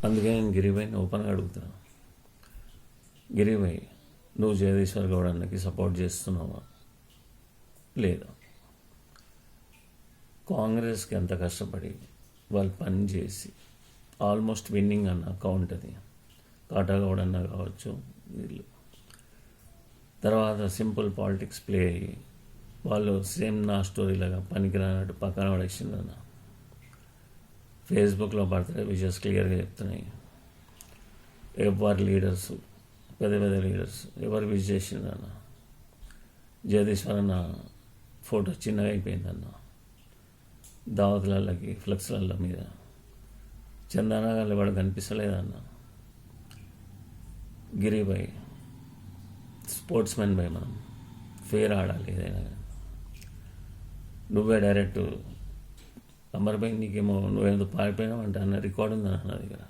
అందుకే నేను గిరిభాయ్ని ఓపెన్గా అడుగుతున్నా, గిరిభాయ్ నువ్వు జగదీశ్వర్ గౌడ్ అన్నకి సపోర్ట్ చేస్తున్నావా లేదా? కాంగ్రెస్కి ఎంత కష్టపడి వాళ్ళు పని చేసి ఆల్మోస్ట్ విన్నింగ్ అన్న అకౌంట్ అది, కాటాగౌడ్ అన్న కావచ్చు వీళ్ళు. తర్వాత సింపుల్ పాలిటిక్స్ ప్లే అయ్యి వాళ్ళు సేమ్ నా స్టోరీలాగా పనికిరానట్టు పక్కన పడేసిందన్న. ఫేస్బుక్లో బర్త్డే విషెస్ క్లియర్గా చెప్తున్నాయి. ఎవరి లీడర్స్, పెద్ద పెద్ద లీడర్స్ ఎవరు విష్ చేసిందన్న. జగదీశ్వర్ అన్న ఫోటో చిన్నగా అయిపోయిందన్న. దావతులకి ఫ్లెక్స్ల మీద చందనగాళ్ళు వాడు కనిపిస్తలేదన్న. గిరిభాయ్ స్పోర్ట్స్ మెన్ బై, మనం ఫేర్ ఆడాలి ఏదైనా. నువ్వే డైరెక్ట్ అమర్భాయ్ నీకేమో నువ్వేందుకు పారిపోయినావు అంటే అన్న రికార్డు ఉందని అన్న దగ్గర.